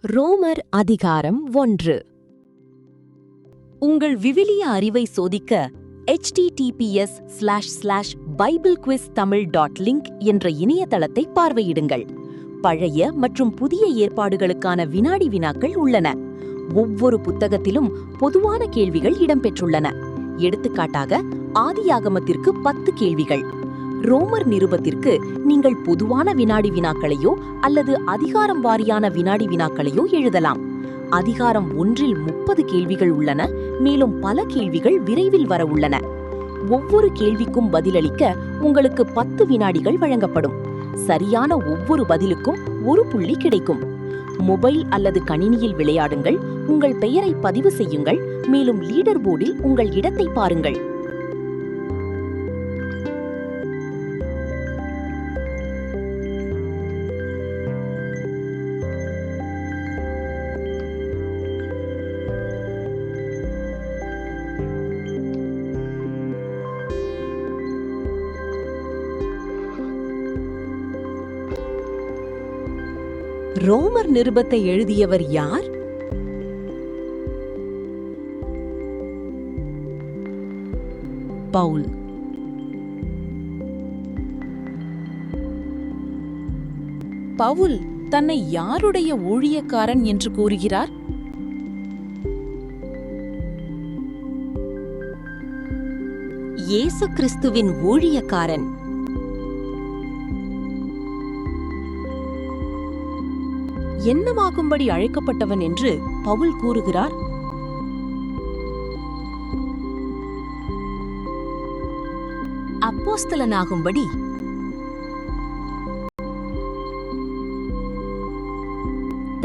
ரோமர் அதிகாரம் 1. உங்கள் விவிலிய அறிவை சோதிக்க https://biblequiztamil.link என்ற இணையதளத்தை பார்வையிடுங்கள். பழைய மற்றும் புதிய ஏற்பாடுகளுக்கான வினாடி வினாக்கள் உள்ளன. ஒவ்வொரு புத்தகத்திலும் பொதுவான கேள்விகள் இடம்பெற்றுள்ளன. எடுத்துக்காட்டாக, ஆதியாகமத்திற்கு 10 கேள்விகள். ரோமர் நிருபத்திற்கு நீங்கள் பொதுவான வினாடி வினாக்களையோ அல்லது அதிகாரம் வாரியான வினாடி வினாக்களையோ எழுதலாம். அதிகாரம் 1இல் 30 கேள்விகள் உள்ளன, மேலும் பல கேள்விகள் விரைவில் வர உள்ளன. ஒவ்வொரு கேள்விக்கும் பதிலளிக்க உங்களுக்கு 10 வினாடிகள் வழங்கப்படும். சரியான ஒவ்வொரு பதிலுக்கும் 1 புள்ளி கிடைக்கும். மொபைல் அல்லது கணினியில் விளையாடுங்கள், உங்கள் பெயரை பதிவு செய்யுங்கள், மேலும் லீடர் போர்டில் உங்கள் இடத்தை பாருங்கள். ரோமர் நிருபத்தை எழுதியவர் யார்? பவுல். பவுல் தன்னை யாருடைய ஊழியக்காரன் என்று கூறுகிறார்? இயேசு கிறிஸ்துவின் ஊழியக்காரன். என்னவாகும்படி அழைக்கப்பட்டவன் என்று பவுல் கூறுகிறார்? அப்போஸ்தலனாகும்படி.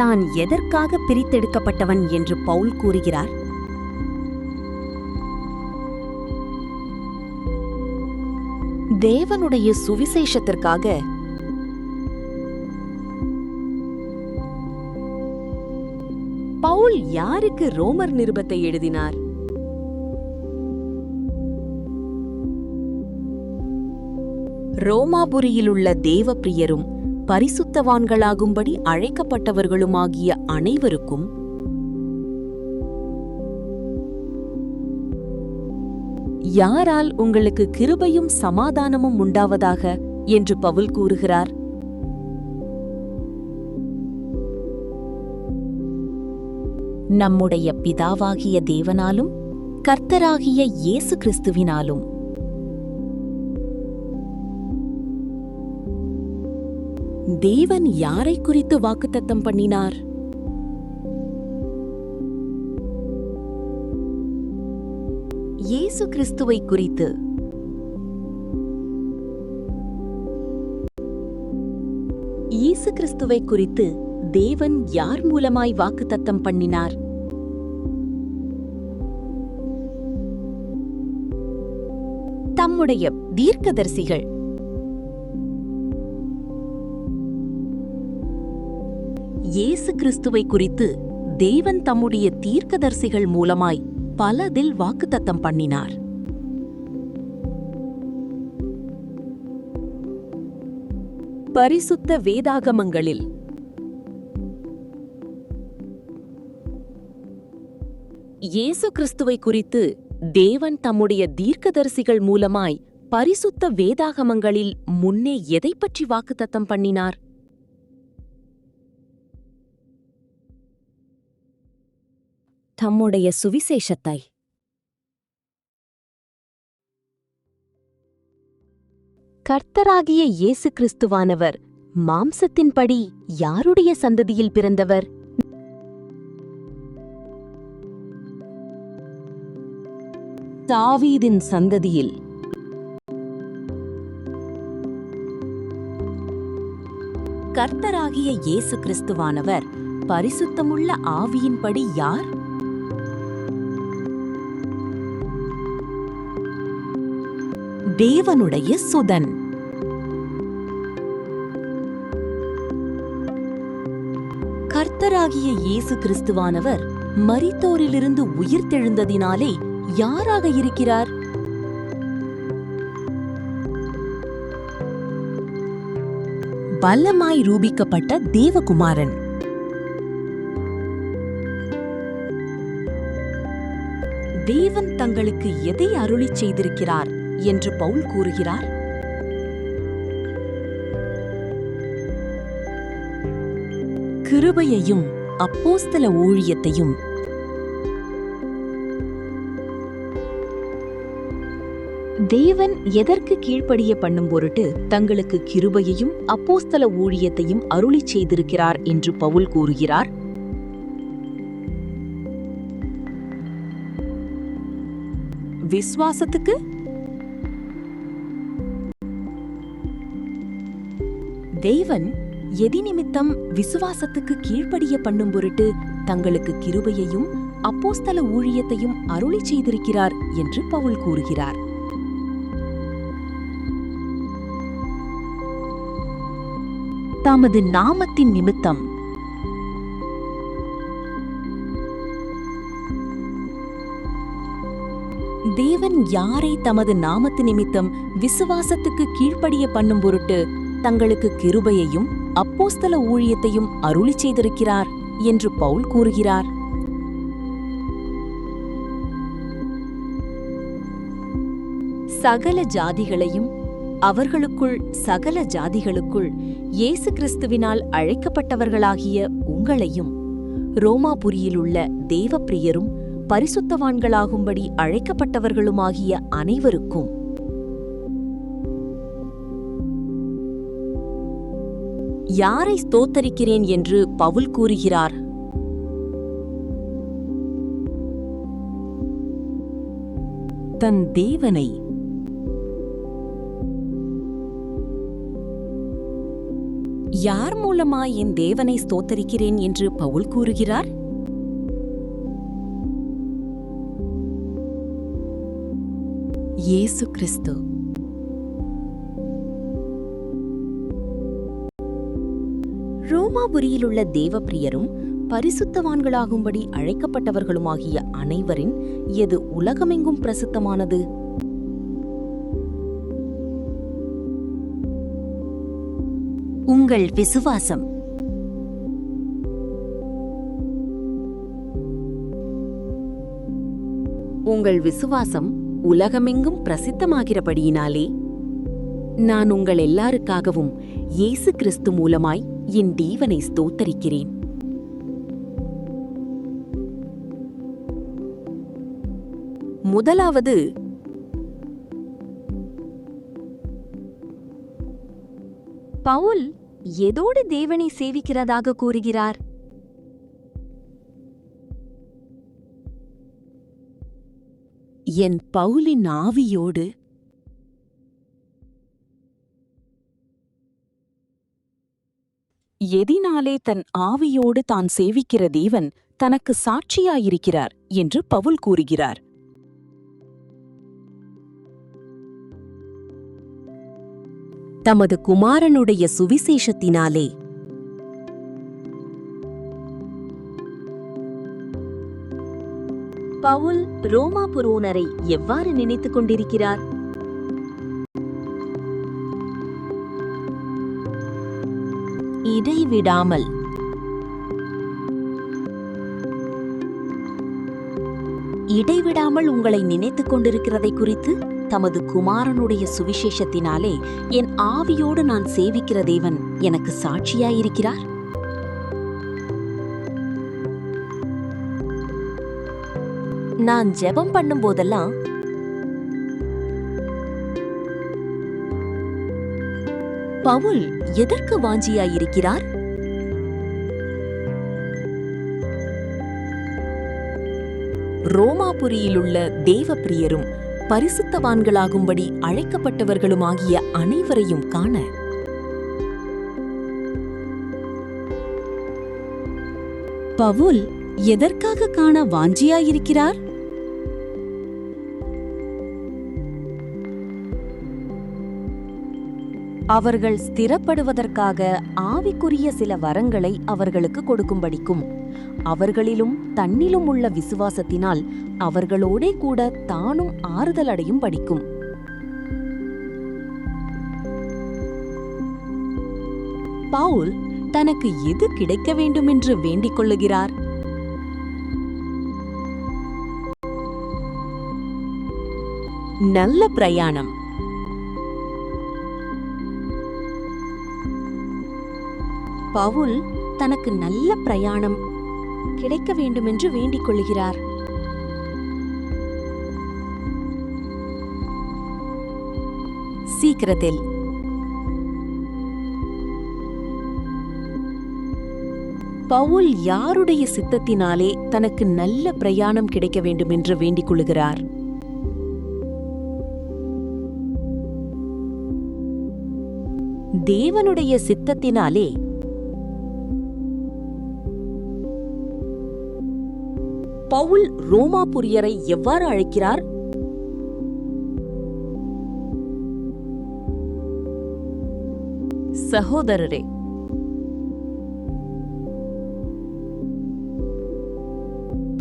தான் எதற்காக பிரித்தெடுக்கப்பட்டவன் என்று பவுல் கூறுகிறார்? தேவனுடைய சுவிசேஷத்திற்காக. பவுல் யாருக்கு ரோமர் நிருபத்தை எழுதினார்? ரோமாபுரியிலுள்ள தேவப்பிரியரும் பரிசுத்தவான்களாகும்படி அழைக்கப்பட்டவர்களுமாகிய அனைவருக்கும், யாரால் உங்களுக்கு கிருபையும் சமாதானமும் உண்டாவதாக என்று பவுல் கூறுகிறார்? நம்முடைய பிதாவாகிய தேவனாலும் கர்த்தராகிய இயேசு கிறிஸ்துவினாலும். தேவன் யாரை குறித்து வாக்குத்தத்தம் பண்ணினார்? இயேசு கிறிஸ்துவை குறித்து. இயேசு கிறிஸ்துவை குறித்து தேவன் யார் மூலமாய் வாக்குத்தத்தம் பண்ணினார்? தம்முடைய தீர்க்கதரிசிகள். இயேசு கிறிஸ்துவை குறித்து தேவன் தம்முடைய தீர்க்கதரிசிகள் மூலமாய் பலதில் வாக்குத்தத்தம் பண்ணினார். பரிசுத்த வேதாகமங்களில். இயேசு கிறிஸ்துவை குறித்து தேவன் தம்முடைய தீர்க்கதரிசிகள் மூலமாய் பரிசுத்த வேதாகமங்களில் முன்னே எதைப் பற்றி வாக்குத்தத்தம் பண்ணினார்? தம்முடைய சுவிசேஷத்தை. கர்த்தராகிய இயேசு கிறிஸ்துவானவர் மாம்சத்தின்படி யாருடைய சந்ததியில் பிறந்தவர்? தாவீதின் சந்ததியில். கர்த்தராகிய இயேசு கிறிஸ்துவானவர் பரிசுத்தமுள்ள ஆவியின்படி யார்? தேவனுடைய சுதன். கர்த்தராகிய இயேசு கிறிஸ்துவானவர் மரித்தோரிலிருந்து உயிர்த்தெழுந்ததினாலே யாராக இருக்கிறார்? பலமாய் ரூபிக்கப்பட்ட தேவகுமாரன். தேவன் தங்களுக்கு எதை அருளிச் செய்திருக்கிறார் என்று பவுல் கூறுகிறார்? கிருபையையும் அப்போஸ்தல ஊழியத்தையும். தேவன் எதற்கு கீழ்ப்படிய பண்ணும் பொருட்டு தங்களுக்கு கிருபையையும் அப்போஸ்தல ஊழியத்தையும் அருளிச் செய்திருக்கிறார் என்று பவுல் கூறுகிறார்? விசுவாசத்துக்கு. தேவன் எதி நிமித்தம் விசுவாசத்துக்கு கீழ்ப்படிய பண்ணும் பொருட்டு தங்களுக்கு கிருபையையும் அப்போஸ்தல ஊழியத்தையும் அருளிச் செய்திருக்கிறார் என்று பவுல் கூறுகிறார். தமது நாமத்தின் நிமித்தம். தேவன் யாரை தமது நாமத்து நிமித்தம் விசுவாசத்துக்கு கீழ்ப்படிய பண்ணும் பொருட்டு தங்களுக்கு கிருபையையும் அப்போஸ்தல ஊழியத்தையும் அருளிச் செய்திருக்கிறார் என்று பவுல் கூறுகிறார்? சகல ஜாதிகளையும் அவர்களுக்குள் சகல ஜாதிகளுக்குள் இயேசு கிறிஸ்துவினால் அழைக்கப்பட்டவர்களாகிய உங்களையும் ரோமாபுரியிலுள்ள தேவப்பிரியரும் பரிசுத்தவான்களாகும்படி அழைக்கப்பட்டவர்களுமாகிய அனைவருக்கும் யாரை ஸ்தோத்தரிக்கிறேன் என்று பவுல் கூறுகிறார்? தன் தேவனை. யார் மூலமாய் என் தேவனை ஸ்தோத்தரிக்கிறேன் என்று பவுல் கூறுகிறார்? இயேசு கிறிஸ்து. ரோமாபுரியிலுள்ள தேவப்பிரியரும் பரிசுத்தவான்களாகும்படி அழைக்கப்பட்டவர்களுமாகிய அனைவரின் எது உலகமெங்கும் பிரசித்தமானது? உங்கள் விசுவாசம். உங்கள் விசுவாசம் உலகமெங்கும் பிரசித்தமாகிறபடியினாலே நான் உங்கள் எல்லாருக்காகவும் இயேசு கிறிஸ்து மூலமாய் என் தேவனை ஸ்தோத்தரிக்கிறேன். முதலாவது, பவுல் எதோடு தேவனை சேவிக்கிறதாக கூறுகிறார்? என் பவுலின் ஆவியோடு. எதினாலே தன் ஆவியோடு தான் சேவிக்கிற தேவன் தனக்கு சாட்சியாயிருக்கிறார் என்று பவுல் கூறுகிறார். தமது குமாரனுடைய சுவிசேஷத்தினாலே. பவுல் ரோமாபுரோனரை எவ்வாறு நினைத்துக் கொண்டிருக்கிறார்? இடைவிடாமல். இடைவிடாமல் உங்களை நினைத்துக் கொண்டிருக்கிறதை குறித்து தமது குமாரனுடைய சுவிசேஷத்தினாலே என் ஆவியோடு நான் சேவிக்கிற தேவன் எனக்கு சாட்சியாயிருக்கிறார். நான் ஜெபம் பண்ணும் போதெல்லாம் பவுல் எதற்கு வாஞ்சியாயிருக்கிறார்? ரோமாபுரியிலுள்ள தேவப்பிரியரும் பரிசுத்தவான்களாகும்படி அழைக்கப்பட்டவர்களுமாகிய அனைவரையும் காண. பவுல் எதற்காக காண வாஞ்சியாயிருக்கிறார்? அவர்கள் ஸ்திரப்படுவதற்காக ஆவிக்குரிய சில வரங்களை அவர்களுக்கு கொடுக்கும்படிக்கும், அவர்களிலும் தன்னிலும் உள்ள விசுவாசத்தினால் அவர்களோடே கூட தானும் ஆறுதல் அடையும் படிக்கும். பவுல் தனக்கு எது கிடைக்க வேண்டுமென்று வேண்டிக் கொள்ளுகிறார்? நல்ல பிரயாணம். பவுல் தனக்கு நல்ல பிரயாணம் கிடைக்க வேண்டுமென்று வேண்டிக் கொள்கிறார். சீக்கிரத்தில். பவுல் யாருடைய சித்தத்தினாலே தனக்கு நல்ல பிரயாணம் கிடைக்க வேண்டுமென்று வேண்டிக் கொள்கிறார்? தேவனுடைய சித்தத்தினாலே. பவுல் ரோமாபுரியரை எவ்வாறு அழைக்கிறார்? சகோதரரே.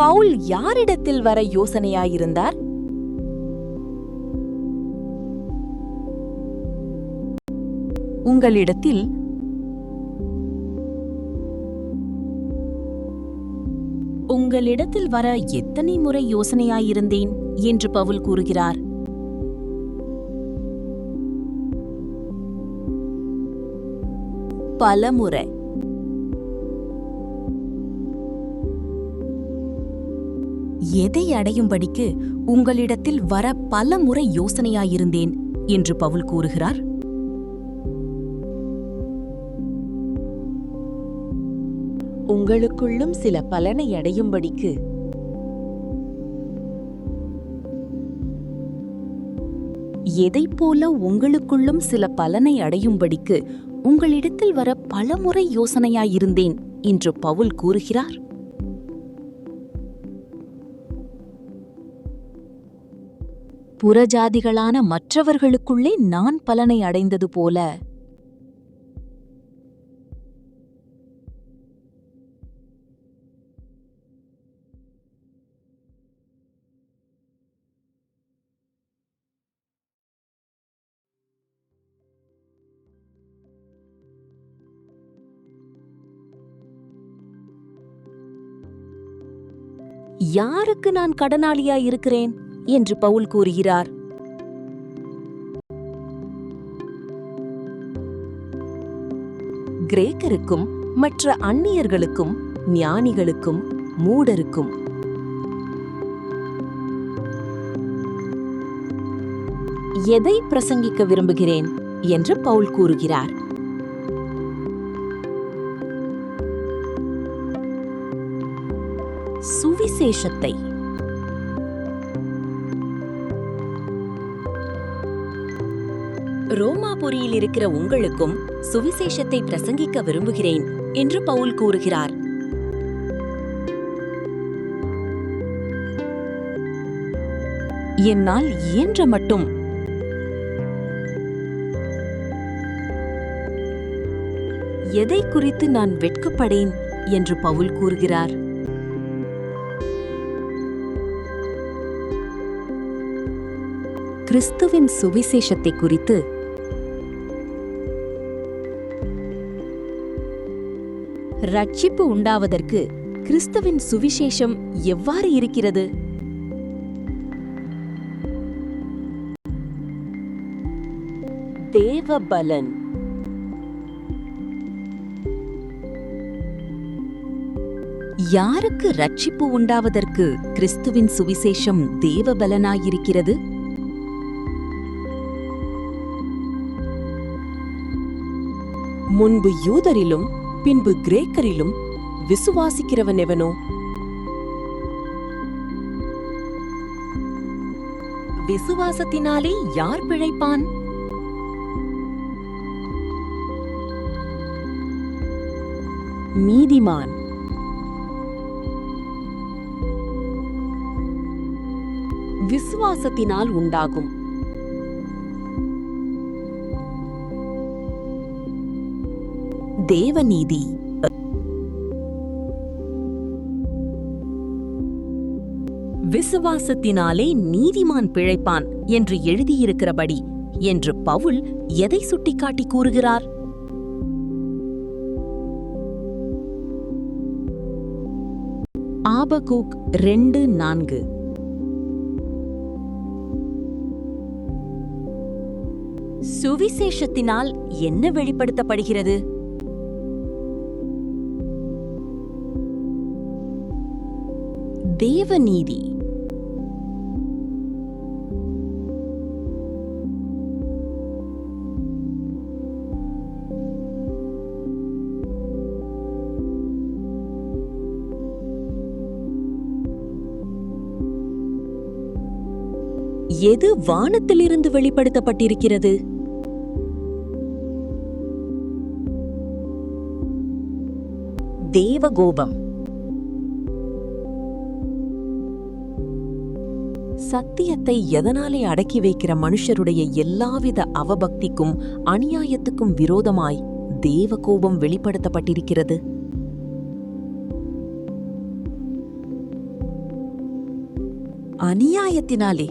பவுல் யாரிடத்தில் வர யோசனையாயிருந்தார்? உங்களிடத்தில். உங்களிடத்தில் வர எத்தனை முறை யோசனையாயிருந்தேன் என்று பவுல் கூறுகிறார். பலமுறை. எதை அடையும்படிக்கு உங்களிடத்தில் வர பல முறை யோசனையாயிருந்தேன் என்று பவுல் கூறுகிறார்? உங்களுக்குள்ளும் சில பலனை அடையும்படிக்கு. எதைப்போல உங்களுக்குள்ளும் சில பலனை அடையும்படிக்கு உங்களிடத்தில் வர பலமுறை யோசனையாயிருந்தேன் என்று பவுல் கூறுகிறார். புறஜாதிகளான மற்றவர்களுக்குள்ளே நான் பலனை அடைந்தது போல யாருக்கு நான் கடனாளியாயிருக்கிறேன் என்று பவுல் கூறுகிறார். கிரேக்கருக்கும் மற்ற அந்நியர்களுக்கும் ஞானிகளுக்கும் மூடருக்கும். எதை பிரசங்கிக்க விரும்புகிறேன் என்று பவுல் கூறுகிறார். சுவிசேஷத்தை. ரோமாபுரியில் இருக்கிற உங்களுக்கும் சுவிசேஷத்தை பிரசங்கிக்க விரும்புகிறேன் என்று பவுல் கூறுகிறார். என்னால் இயன்ற மட்டும். எதை குறித்து நான் வெட்கப்படேன் என்று பவுல் கூறுகிறார். கிறிஸ்துவின் சுவிசேஷத்தை குறித்து. ரட்சிப்பு உண்டாவதற்கு கிறிஸ்துவின் சுவிசேஷம் எவ்வாறு இருக்கிறது? தேவபலன். யாருக்கு ரட்சிப்பு உண்டாவதற்கு கிறிஸ்துவின் சுவிசேஷம் தேவபலனாயிருக்கிறது? முன்பு யூதரிலும் பின்பு கிரேக்கரிலும் விசுவாசிக்கிறவன் எவனோ? விசுவாசத்தினாலே யார் பிழைப்பான்? நீதிமான். விசுவாசத்தினால் உண்டாகும். தேவநீதி. விசுவாசத்தினாலே நீதிமான் பிழைப்பான் என்று எழுதியிருக்கிறபடி என்று பவுல் எதை சுட்டிக்காட்டி கூறுகிறார்? ஆபகூக் 2:4. சுவிசேஷத்தினால் என்ன வெளிப்படுத்தப்படுகிறது? தேவநீதி. எது வானத்திலிருந்து வெளிப்படுத்தப்பட்டிருக்கிறது? தேவகோபம். சத்தியத்தை எதனாலே அடக்கி வைக்கிற மனுஷருடைய எல்லாவித அவபக்திக்கும் அநியாயத்துக்கும் விரோதமாய் தேவகோபம் வெளிப்படுத்தப்பட்டிருக்கிறது? அநியாயத்தினாலே.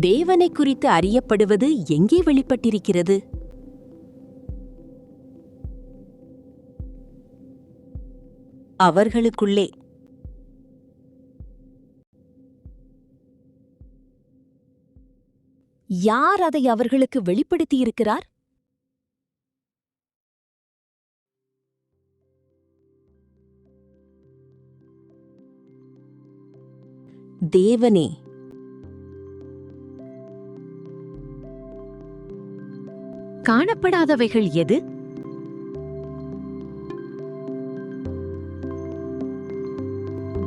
தேவனை குறித்து அறியப்படுவது எங்கே வெளிப்பட்டிருக்கிறது? அவர்களுக்குள்ளே. யார் அதை அவர்களுக்கு வெளிப்படுத்தியிருக்கிறார்? தேவனே. காணப்படாதவைகள் எது?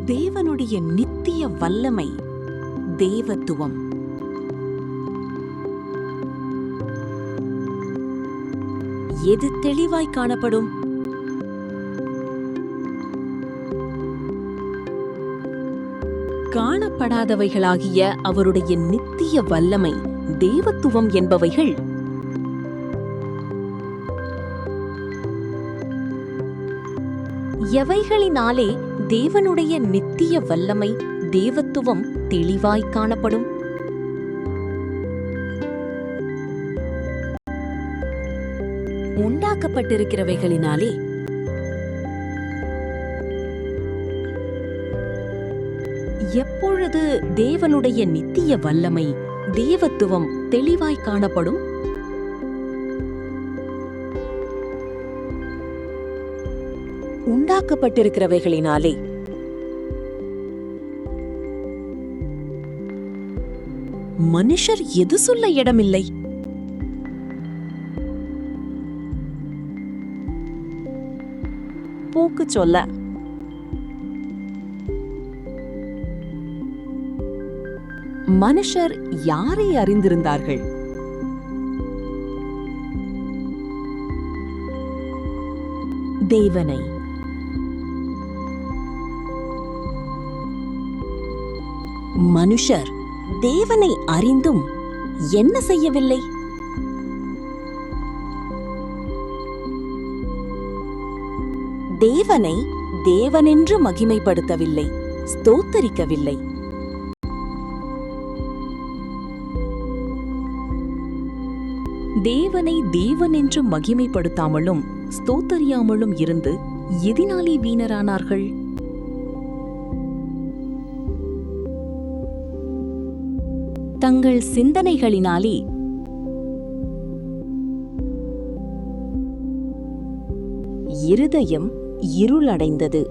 தேவனுடைய நித்திய வல்லமை, தேவத்துவம். எது தெளிவாய் காணப்படும்? காணப்படாதவைகளாகிய அவருடைய நித்திய வல்லமை, தேவத்துவம் என்பவைகள் எவைகளினாலே தேவனுடைய நித்திய வல்லமை, தேவத்துவம் தெளிவாய் காணப்படும்? உண்டாக்கப்பட்டிருக்கிறவைகளினாலே. எப்பொழுது தேவனுடைய நித்திய வல்லமை, தேவத்துவம் தெளிவாய் காணப்படும்? உண்டாக்கப்பட்டிருக்கிறவைகளினாலே. மனுஷர் எது சொல்ல இடமில்லை. போக்கு சொல்ல. மனுஷர் யாரை அறிந்திருந்தார்கள்? தேவனை. மனுஷர் தேவனை அறிந்தும் என்ன செய்யவில்லை? தேவனை தேவனென்று மகிமைப்படுத்தவில்லை, ஸ்தோத்தரிக்கவில்லை. தேவனை தேவனென்று மகிமைப்படுத்தாமலும் ஸ்தோத்தரியாமலும் இருந்து எதினாலே வீணரானார்கள்? தங்கள் சிந்தனைகளினாலே. இருதயம் இருளடைந்தது.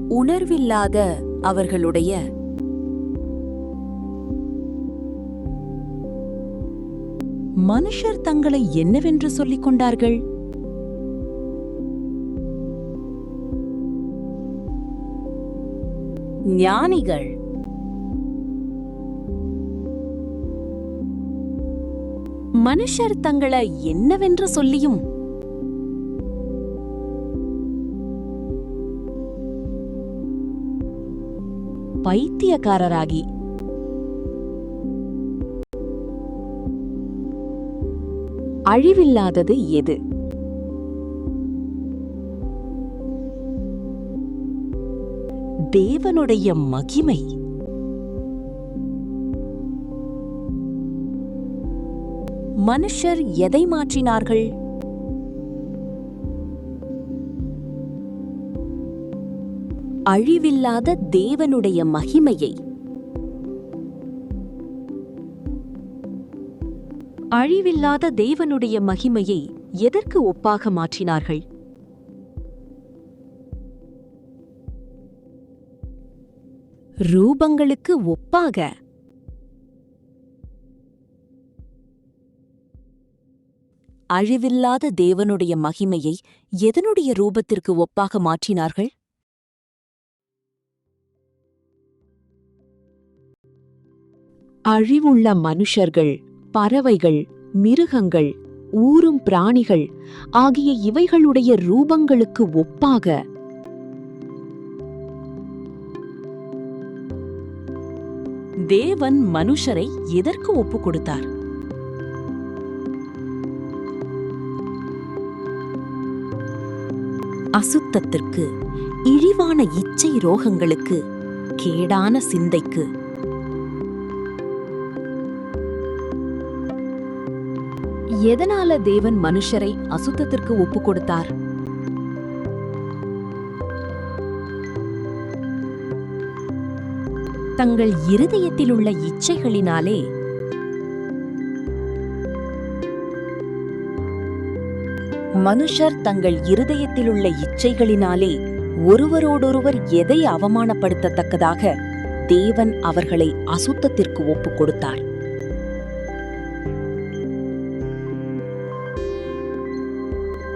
உணர்வில்லாத அவர்களுடைய மனுஷர் தங்களை என்னவென்று சொல்லிக் கொண்டார்கள்? ஞானிகள். மனுஷர் தங்களை என்னவென்று சொல்லியும் பைத்தியக்காரராகி. அழிவில்லாதது எது? தேவனுடைய மகிமை. மனுஷர் எதை மாற்றினார்கள்? அழிவில்லாத தேவனுடைய மகிமையை. அழிவில்லாத தேவனுடைய மகிமையை எதற்கு ஒப்பாக மாற்றினார்கள்? ரூபங்களுக்கு ஒப்பாக. அழிவில்லாத தேவனுடைய மகிமையை எதனுடைய ரூபத்திற்கு ஒப்பாக மாற்றினார்கள்? அழிவுள்ள மனுஷர்கள், பறவைகள், மிருகங்கள், ஊரும் பிராணிகள் ஆகிய இவைகளுடைய ரூபங்களுக்கு ஒப்பாக. தேவன் மனுஷரை எதற்கு ஒப்பு கொடுத்தார்? அசுத்தத்திற்கு, இழிவான இச்சை ரோகங்களுக்கு, கேடான சிந்தைக்கு. எதனால தேவன் மனுஷரை அசுத்தத்திற்கு ஒப்பு கொடுத்தார்? தங்கள் இருதயத்திலுள்ள இச்சைகளினாலே. மனுஷர் தங்கள் இருதயத்திலுள்ள இச்சைகளினாலே ஒருவரோடொருவர் எதை அவமானப்படுத்தத்தக்கதாக தேவன் அவர்களை அசுத்தத்திற்கு ஒப்புக் கொடுத்தார்?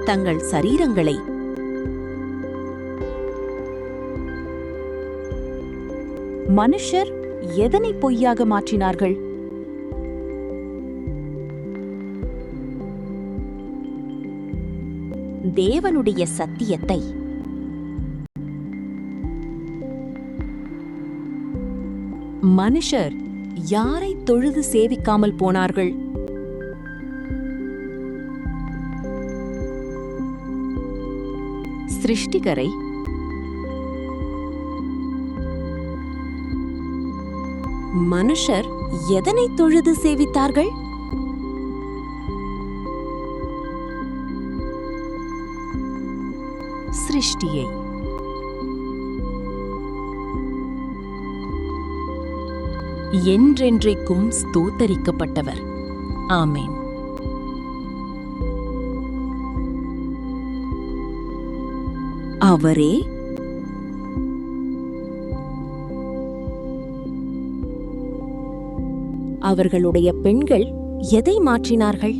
தங்கள் சரீரங்களை. மனுஷர் எதனை பொய்யாக மாற்றினார்கள்? தேவனுடைய சத்தியத்தை. மனுஷர் யாரை தொழுது சேவிக்காமல் போனார்கள்? சிருஷ்டிகரை. மனுஷர் எதனை தொழுது சேவித்தார்கள்? சிருஷ்டியை. என்றென்றைக்கும் ஸ்தோத்தரிக்கப்பட்டவர். ஆமென். அவரே அவர்களுடைய பெண்கள் எதை மாற்றினார்கள்?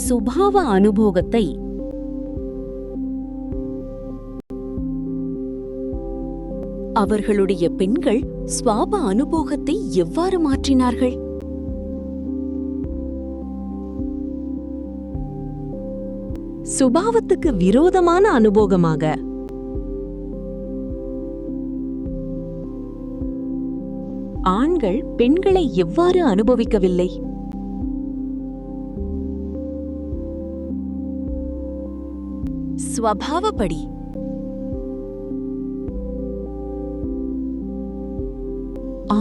சுபாவ அனுபோகத்தை. அவர்களுடைய பெண்கள் சுவாப அனுபோகத்தை எவ்வாறு மாற்றினார்கள்? சுபாவத்துக்கு விரோதமான அனுபோகமாக. ஆண்கள் பெண்களை எவ்வாறு அனுபவிக்கவில்லை? ஸ்வபாவப்படி.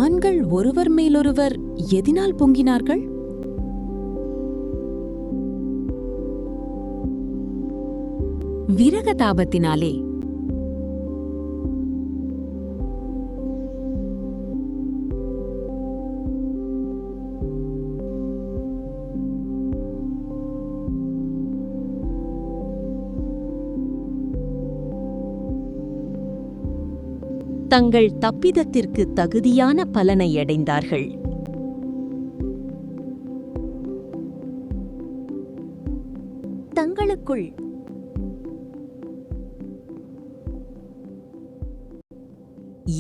ஆண்கள் ஒருவர் மேலொருவர் எதினால் பொங்கினார்கள்? விரகதாபத்தினாலே. தங்கள் தப்பிதத்திற்கு தகுதியான பலனை அடைந்தார்கள். தங்களுக்குள்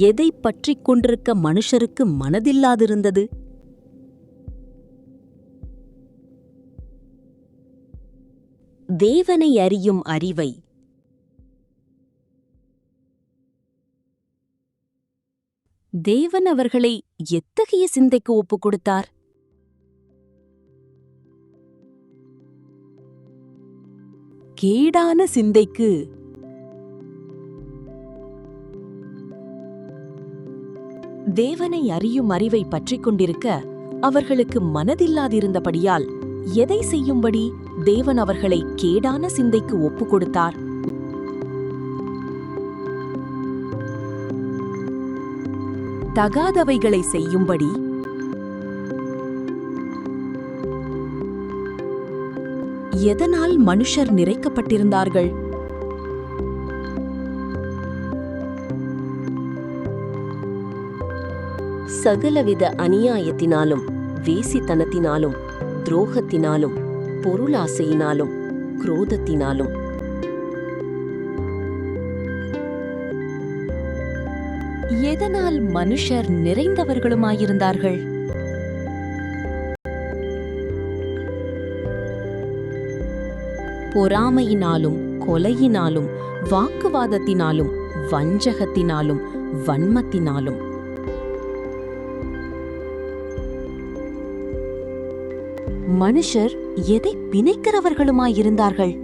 எதை பற்றிக் கொண்டிருக்க மனுஷருக்கு மனதில்லாதிருந்தது? தேவனை அறியும் அறிவை. தேவன் அவர்களை எத்தகைய சிந்தைக்கு ஒப்புக் கொடுத்தார்? கேடான சிந்தைக்கு. தேவனை அறியும் அறிவை பற்றிக் கொண்டிருக்க அவர்களுக்கு மனதில்லாதிருந்தபடியால் எதை செய்யும்படி தேவன் அவர்களை கேடான சிந்தைக்கு ஒப்புக் கொடுத்தார். தகாதவைகளை செய்யும்படி எதனால் மனுஷர் நிறைக்கப்பட்டிருந்தார்கள்? சகலவித அநியாயத்தினாலும், வேசித்தனத்தினாலும், துரோகத்தினாலும், பொருளாசையினாலும், குரோதத்தினாலும். எதனால் மனுஷர் நிறைந்தவர்களுமாயிருந்தார்கள்? பொறாமையினாலும், கொலையினாலும், வாக்குவாதத்தினாலும், வஞ்சகத்தினாலும், வன்மத்தினாலும். மனுஷர் எதை பிணைக்கிறவர்களுமாயிருந்தார்கள்?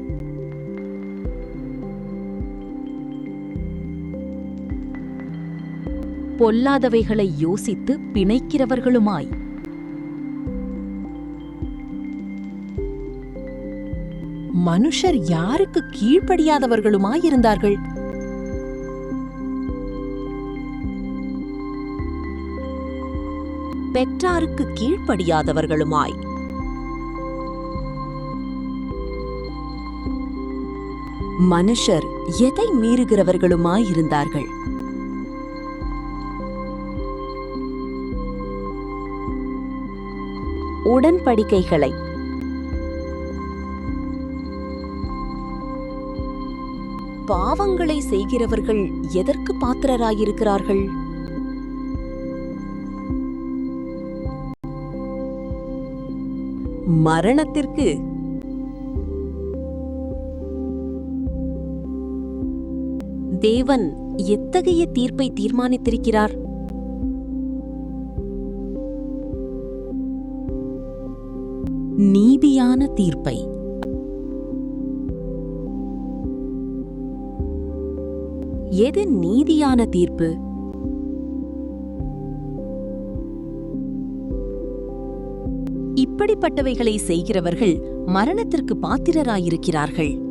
பொல்லாதவைகளை யோசித்து பிணைக்கிறவர்களுமாய். மனுஷர் யாருக்கு கீழ்ப்படியாதவர்களுமாயிருந்தார்கள்? பெற்றாருக்கு கீழ்ப்படியாதவர்களுமாய். மனுஷர் எதை மீறுகிறவர்களுமாயிருந்தார்கள்? உடன்படிக்கைகளை. பாவங்களை செய்கிறவர்கள் எதற்கு பாத்திரராயிருக்கிறார்கள்? மரணத்திற்கு. தேவன் எத்தகைய தீர்ப்பை தீர்மானித்திருக்கிறார்? நீதியான தீர்ப்பை. எது நீதியான தீர்ப்பு? இப்படிப்பட்டவைகளை செய்கிறவர்கள் மரணத்திற்கு பாத்திரராயிருக்கிறார்கள்.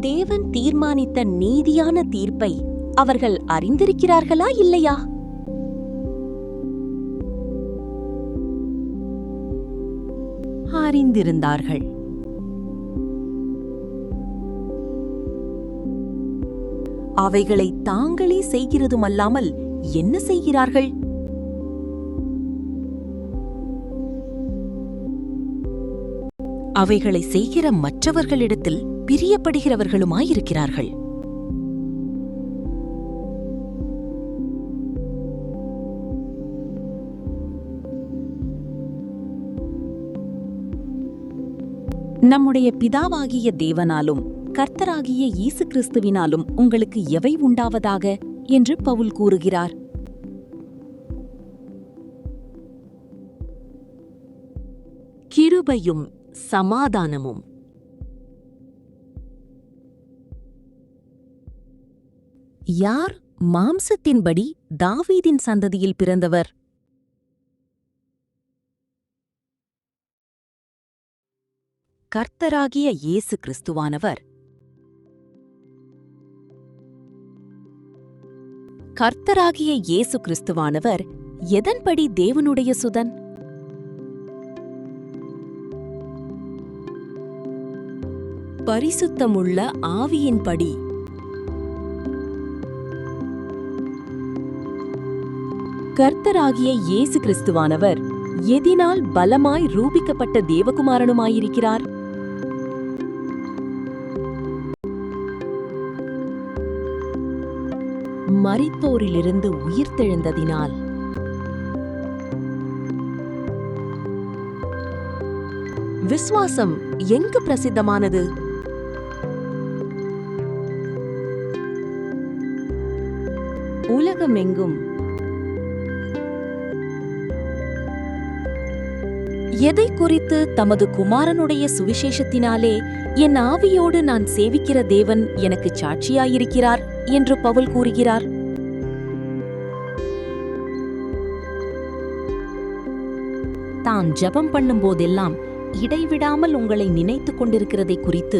தேவன் தீர்மானித்த நீதியான தீர்ப்பை அவர்கள் அறிந்திருக்கிறார்களா இல்லையா? அறிந்திருந்தார்கள். அவைகளை தாங்களே செய்கிறதுமல்லாமல் என்ன செய்கிறார்கள்? அவைகளை செய்கிற மற்றவர்களிடத்தில் பிரியப்படுகிறவர்களுமாயிருக்கிறார்கள். நம்முடைய பிதாவாகிய தேவனாலும் கர்த்தராகிய இயேசு கிறிஸ்துவினாலும் உங்களுக்கு எவை உண்டாவதாக என்று பவுல் கூறுகிறார். கிருபையும் சமாதானமும். யார் மாம்சத்தின்படி தாவீதின் சந்ததியில் பிறந்தவர்? கர்த்தராகிய இயேசு கிறிஸ்துவானவர். கர்த்தராகிய இயேசு கிறிஸ்துவானவர் எதன்படி தேவனுடைய சுதன்? பரிசுத்தமுள்ள ஆவியின்படி. கர்த்தராகிய இயேசு கிறிஸ்துவானவர் எதினால் பலமாய் ரூபிக்கப்பட்ட தேவகுமாரனுமாயிருக்கிறார்? மரித்தோரிலிருந்து உயிர்த்தெழுந்ததினால். விசுவாசம் எங்கு பிரசித்தமானது? உலகமெங்கும். எதை குறித்து தமது குமாரனுடைய சுவிசேஷத்தினாலே என் ஆவியோடு நான் சேவிக்கிற தேவன் எனக்கு சாட்சியாயிருக்கிறார் என்று பவுல் கூறுகிறார்? நான் ஜெபம் பண்ணும்போதெல்லாம் இடைவிடாமல் உங்களை நினைத்துக் கொண்டிருக்கிறதை குறித்து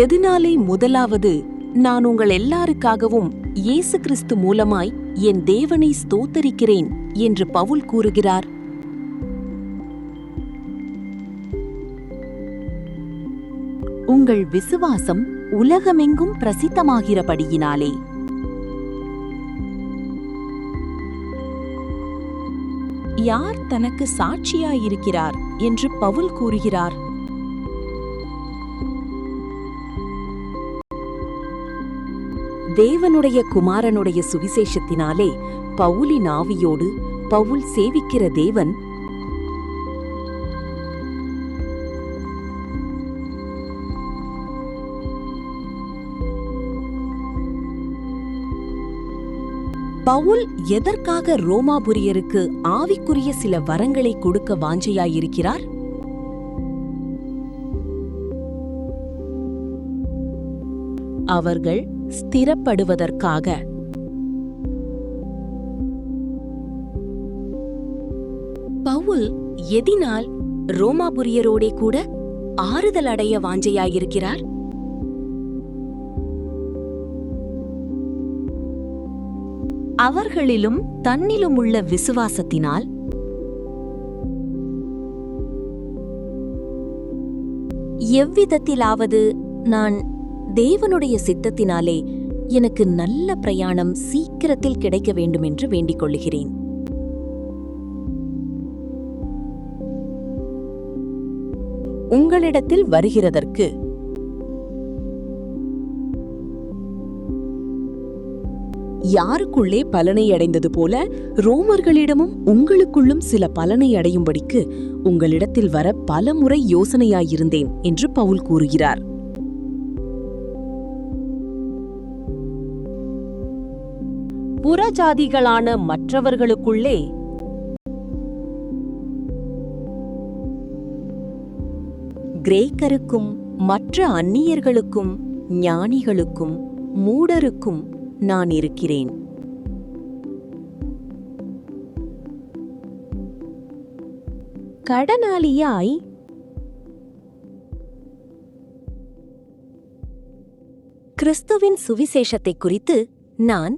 எதனாலே முதலாவது நான் உங்கள் எல்லாருக்காகவும் இயேசு கிறிஸ்து மூலமாய் என் தேவனை ஸ்தோத்தரிக்கிறேன் என்று பவுல் கூறுகிறார். உங்கள் விசுவாசம் உலகமெங்கும் பிரசித்தமாகிறபடியினாலே. யார் தனக்கு சாட்சியாயிருக்கிறார் என்று பவுல் கூறுகிறார். தேவனுடைய குமாரனுடைய சுவிசேஷத்தினாலே பவுலின் ஆவியோடு பவுல் சேவிக்கிற தேவன் பவுல் எதற்காக ரோமாபுரியருக்கு ஆவிக்குரிய சில வரங்களை கொடுக்க வாஞ்சையாயிருக்கிறார்? அவர்கள் ஸ்திரப்படுவதற்காக. பவுல் எதினால் ரோமாபுரியரோடே கூட ஆறுதல் அடைய வாஞ்சையாயிருக்கிறார்? அவர்களிலும் தன்னிலும் உள்ள விசுவாசத்தினால். எவ்விதத்திலாவது நான் தேவனுடைய சித்தத்தினாலே எனக்கு நல்ல பிரயாணம் சீக்கிரத்தில் கிடைக்க வேண்டுமென்று வேண்டிக் கொள்ளுகிறேன். உங்களிடத்தில் வருகிறதற்கு யாருக்குள்ளே பலனை அடைந்தது போல ரோமர்களிடமும் உங்களுக்குள்ளும் சில பலனை அடையும்படிக்கு உங்களிடத்தில் வர பலமுறை யோசனையாயிருந்தேன் என்று பவுல் கூறுகிறார். புறஜாதிகளான மற்றவர்களுக்குள்ளே கிரேக்கருக்கும் மற்ற அந்நியர்களுக்கும் ஞானிகளுக்கும் மூடருக்கும் நான் இருக்கிறேன். கடனாளியாய் கிறிஸ்துவின் சுவிசேஷத்தை குறித்து நான்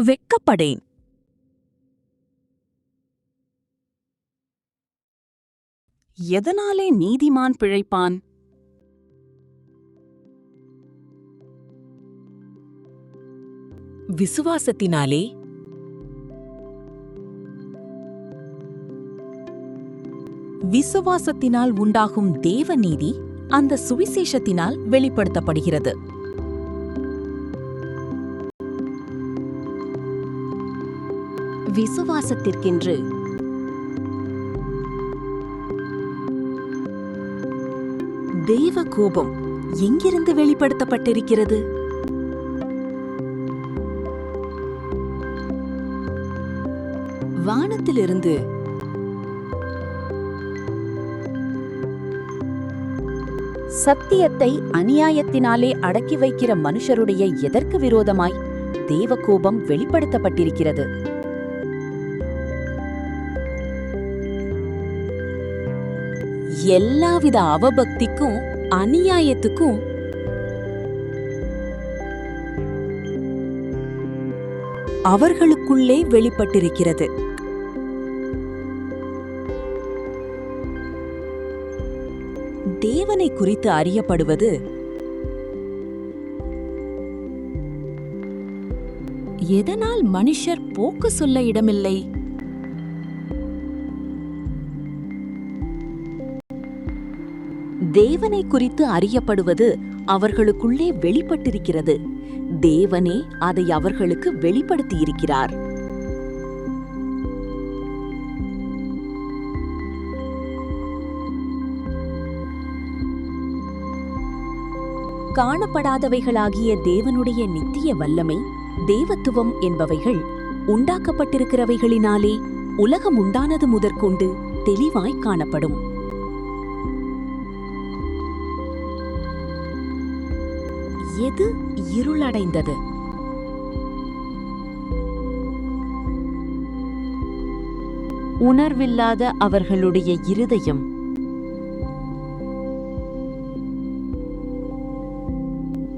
வெட்கப்படேன். எதனாலே நீதிமான் பிழைப்பான்? விசுவாசத்தினாலே. விசுவாசத்தினால் உண்டாகும் தேவநீதி அந்த சுவிசேஷத்தினால் வெளிப்படுத்தப்படுகிறது. விசுவாசத்திற்கென்று தேவ கோபம் எங்கிருந்து வெளிப்படுத்தப்பட்டிருக்கிறது? வானத்திலிருந்து. சத்தியத்தை அநியாயத்தினாலே அடக்கி வைக்கிற மனுஷருடைய எதற்கு விரோதமாய் தேவகோபம் வெளிப்படுத்தப்பட்டிருக்கிறது. எல்லாவித அவபக்திக்கும் அநியாயத்துக்கும் அவர்களுக்குள்ளே வெளிப்பட்டிருக்கிறது. தேவனை குறித்து அறியப்படுவது எதனால் மனுஷர் போக்கு சொல்ல இடமில்லை? தேவனை குறித்து அறியப்படுவது அவர்களுக்குள்ளே வெளிப்பட்டிருக்கிறது. தேவனே அதை அவர்களுக்கு வெளிப்படுத்தியிருக்கிறார். காணப்படாதவைகளாகிய தேவனுடைய நித்திய வல்லமை, தேவத்துவம் என்பவைகள் உண்டாக்கப்பட்டிருக்கிறவைகளினாலே உலகம் உண்டானது முதற்கொண்டு தெளிவாய் காணப்படும். எது இருளடைந்தது? உணர்வில்லாத அவர்களுடைய இருதயம்.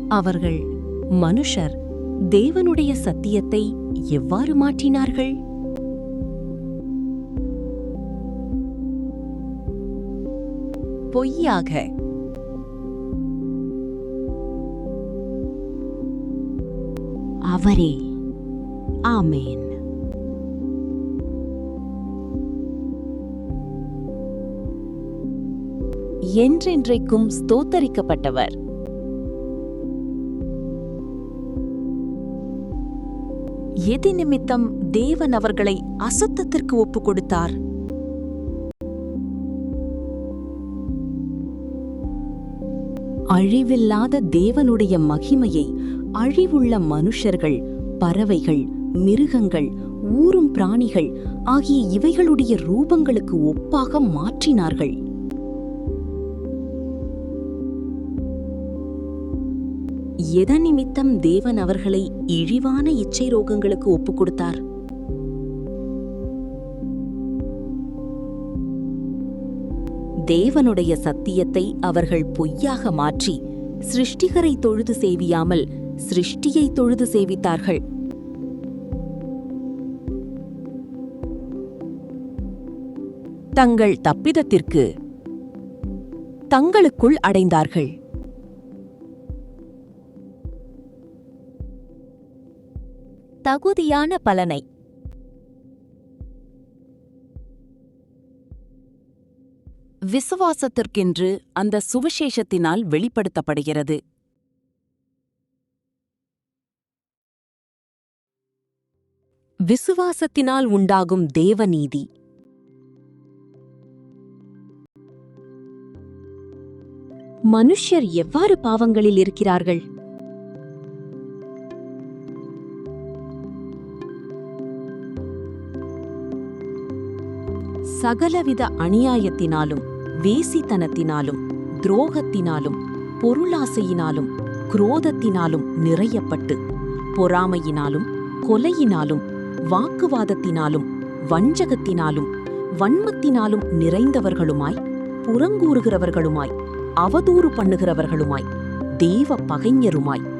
அவர்கள் மனுஷர் தேவனுடைய சத்தியத்தை எவ்வாறு மாற்றினார்கள்? பொய்யாக. அவரே. ஆமேன். என்றென்றைக்கும் ஸ்தோத்தரிக்கப்பட்டவர். எதி நிமித்தம் தேவன் அவர்களை அசுத்தத்திற்கு ஒப்புக் கொடுத்தார்? அழிவில்லாத தேவனுடைய மகிமையை அழிவுள்ள மனுஷர்கள், பறவைகள், மிருகங்கள், ஊரும் பிராணிகள் ஆகிய இவைகளுடைய ரூபங்களுக்கு ஒப்பாக மாற்றினார்கள். எதன் நிமித்தம் தேவன் அவர்களை இழிவான இச்சை ரோகங்களுக்கு ஒப்புக் கொடுத்தார்? தேவனுடைய சத்தியத்தை அவர்கள் பொய்யாக மாற்றி சிருஷ்டிகரை தொழுது சேவியாமல் சிருஷ்டியை தொழுது சேவித்தார்கள். தங்கள் தப்பிதத்திற்கு தங்களுக்குள் அடைந்தார்கள். தகுதியான பலனை. விசுவாசத்திற்கென்று அந்த சுவிசேஷத்தினால் வெளிப்படுத்தப்படுகிறது. விசுவாசத்தினால் உண்டாகும் தேவநீதி. மனுஷர் எவ்வாறு பாவங்களில் இருக்கிறார்கள்? சகலவித அநியாயத்தினாலும், வேசித்தனத்தினாலும், துரோகத்தினாலும், பொருளாசையினாலும், குரோதத்தினாலும் நிறையப்பட்டு, பொறாமையினாலும், கொலையினாலும், வாக்குவாதத்தினாலும், வஞ்சகத்தினாலும், வன்மத்தினாலும் நிறைந்தவர்களுமாய், புறங்கூறுகிறவர்களுமாய், அவதூறு பண்ணுகிறவர்களுமாய், தேவ பகைஞருமாய்,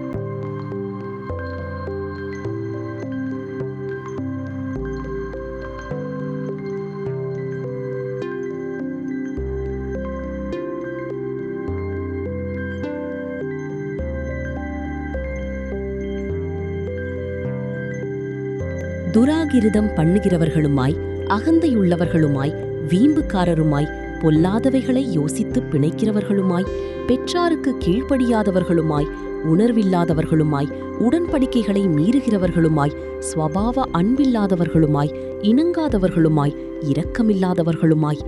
துராகிருதம் பண்ணுகிறவர்களுமாய், அகந்தையுள்ளவர்களுமாய், வீம்புக்காரருமாய், பொல்லாதவைகளை யோசித்து பிணைக்கிறவர்களுமாய், பெற்றாருக்கு கீழ்ப்படியாதவர்களுமாய், உணர்வில்லாதவர்களுமாய், உடன்படிக்கைகளை மீறுகிறவர்களுமாய், ஸ்வபாவ அன்பில்லாதவர்களுமாய், இணங்காதவர்களுமாய், இரக்கமில்லாதவர்களுமாய்,